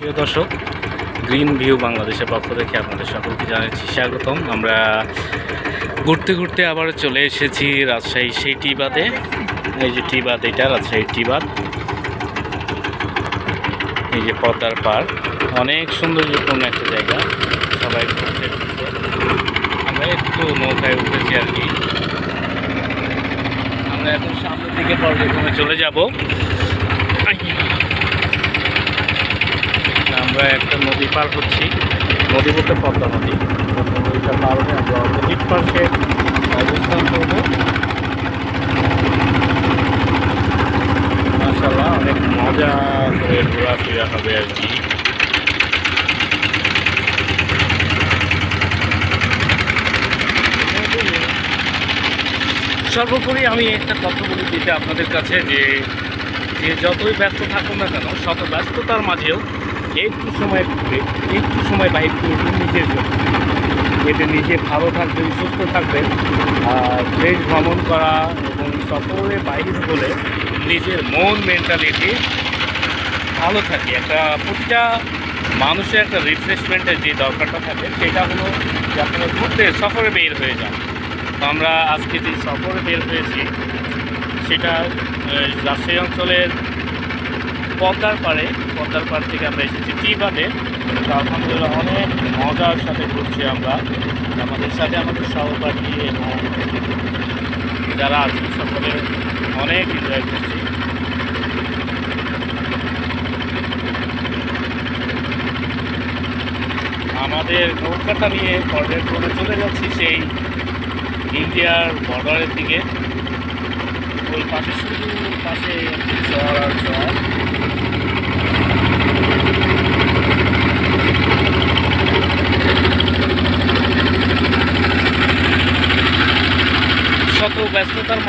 প্রিয় দর্শক, green view বাংলাদেশের পক্ষ থেকে আপনাদের সকলকে জানাচ্ছি স্বাগতম। আমরা ঘুরতে ঘুরতে আবার চলে এসেছি রাজশাহী সেই টিবাদে। এই যে টিবাদ, এটা রাজশাহী টিবাদ। এই যে পদ্মার পাড়, অনেক সৌন্দর্যপূর্ণ একটা জায়গা। সবাই ঘুরতে ঘুরতে আমরা একটু নৌকায় উঠেছি আর কি। আমরা এখন সামনের দিকে পর্যটনে চলে যাব। আমরা একটা নদী পার হচ্ছি, নদী বলতে পদ্মা নদী। নদীটা পার হয়ে আমরা অপোজিট পাশে অবস্থান করব। মাশাআল্লাহ, অনেক মজা করে ঘোরাফেরা হবে আর কি। সর্বোপরি আমি একটা কথা বলি দিতে আপনাদের কাছে, যে যতই ব্যস্ত থাকুন না কেন, শত ব্যস্ততার মাঝেও একটু সময় বাইর করবেন নিজের জন্য। এতে নিজে ভালো থাকবেন, সুস্থ থাকবেন। আর দেশ ভ্রমণ করা এবং সফরে বাইরে হলে নিজের মন মেন্টালিটি ভালো থাকে। একটা প্রতিটা মানুষের একটা রিফ্রেশমেন্টের যে দরকারটা থাকে, সেটা হলো যে আপনারা ঘুরতে সফরে বের হয়ে যান। তো আমরা আজকে যে সফরে বের হয়েছি সেটা রাজশাহী অঞ্চলের পদ্মার পাড় থেকে আমরা এসেছি টিবাদে। তো আলহামদুলিল্লাহ অনেক মজার সাথে ঘুরছি আমরা। আমাদের সাথে আমাদের সহপাঠী এবং যারা আছে সকলে অনেক এনজয় করছি। আমাদের নৌকাটা নিয়ে পর্যটনে চলে যাচ্ছি সেই ইন্ডিয়ার বর্ডারের দিকে। ওই পাশে শুধু পাশে চর আর চর। শত ব্যস্ততার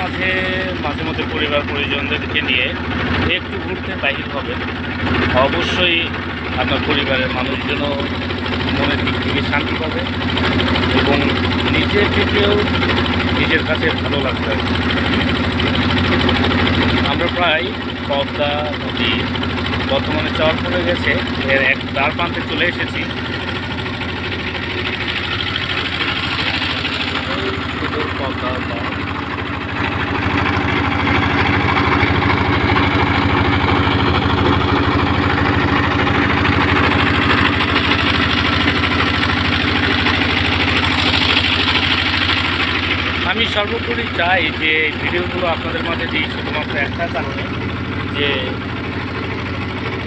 মাঝে মধ্যে পরিবার পরিজনদেরকে নিয়ে একটু ঘুরতে বাহির হবে। অবশ্যই আপনার পরিবারের মানুষজনও মনের দিক থেকে শান্তি পাবে এবং নিজের থেকেও নিজের কাছে ভালো লাগবে। আমরা প্রায় পদ্মা নদী বর্তমানে চর পড়ে গেছে, এর এক দ্বার প্রান্তে চলে এসেছি। পদ্মা আমি সর্বোপরি চাই যে ভিডিওগুলো আপনাদের মাঝে দিই শুধুমাত্র একটা কারণে, যে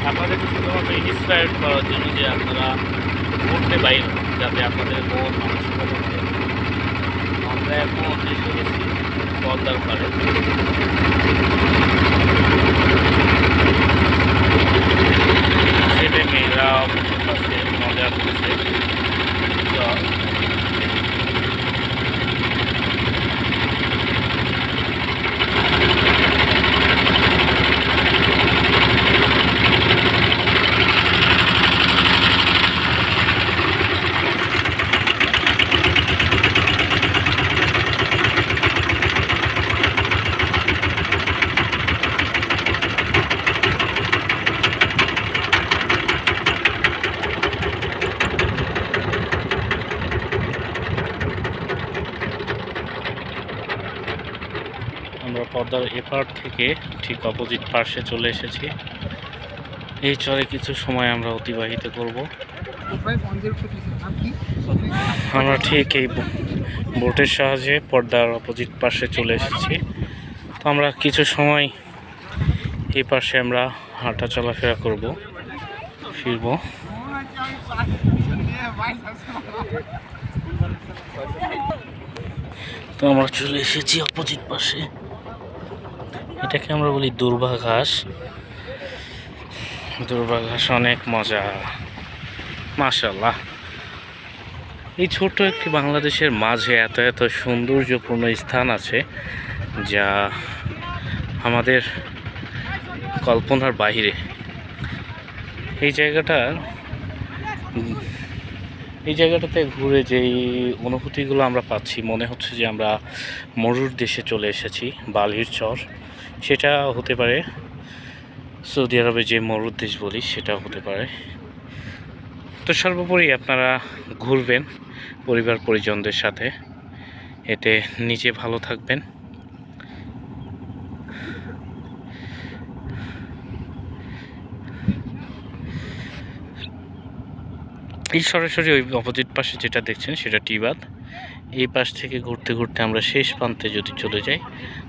আপনাদেরকে শুধুমাত্র ইন্সপায়ার করার জন্য, যে আপনারা ঘুরতে বাইর হন, যাতে আপনাদের মন মানসিকতা ভালো। আমরা এখন এসে গেছি পদ্মার পাড়ে। ছেলে মেয়েরা মজা করছে। আমরা পদ্মার এপার থেকে ঠিক অপোজিট পার্শ্বে চলে এসেছি। এই চরে কিছু সময় আমরা অতিবাহিত করব। আমরা ঠিক এই বোটের সাহায্যে পদ্মার অপোজিট পার্শ্বে চলে এসেছি। তো আমরা কিছু সময় এই পাশে আমরা হাঁটা চলাফেরা করব, ফিরব। তো আমরা চলে এসেছি অপোজিট পাশে। এটাকে আমরা বলি দুর্বা ঘাস। অনেক মজা, মাশাআল্লাহ। এই ছোট্ট একটি বাংলাদেশের মাঝে এত এত সৌন্দর্যপূর্ণ স্থান আছে যা আমাদের কল্পনার বাইরে। এই জায়গাটাতে ঘুরে যেই অনুভূতিগুলো আমরা পাচ্ছি, মনে হচ্ছে যে আমরা মরুর দেশে চলে এসেছি। বালির চর, সেটা হতে পারে সৌদি আরবে যে মরুর দেশ বলি, সেটাও হতে পারে। তো সর্বোপরি আপনারা ঘুরবেন পরিবার পরিজনদের সাথে, এতে নিজে ভালো থাকবেন। এই সরাসরি ওই অপোজিট পাশে যেটা দেখছেন সেটা টি বাঁধ। এই পাশ থেকে ঘুরতে ঘুরতে আমরা শেষ প্রান্তে যদি চলে যাই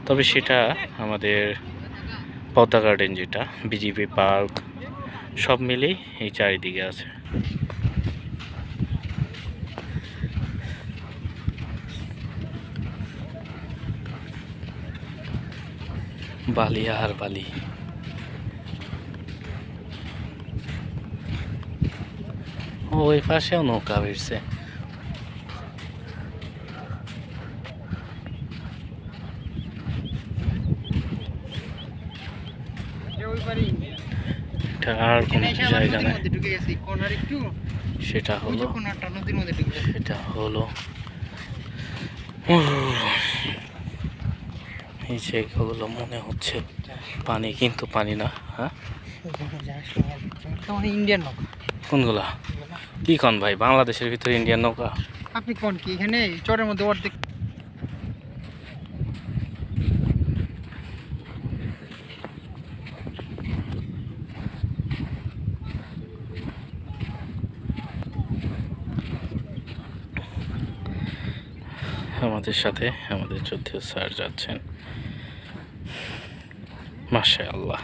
তবে সেটা আমাদের পদ্মা গার্ডেন, যেটা বিজিবি পার্ক সব মিলেই এই চারিদিকে আছে। বালি আর বালি। ওই পাশেও নৌকা বেরছে। এটা আর কোন জায়গা নেই, সেটা হলো এই জায়গাগুলো মনে হচ্ছে পানি, কিন্তু পানি না। হ্যাঁ, ইন্ডিয়ান নৌকা। কোনগুলা? কি কন ভাই, বাংলাদেশের ভিতরে ইন্ডিয়ান নৌকা? আপনি কোন কি এখানে চরের মধ্যে অর্ধেক। আমাদের সাথে আমাদের যুদ্ধ স্যার যাচ্ছেন, মাশাআল্লাহ।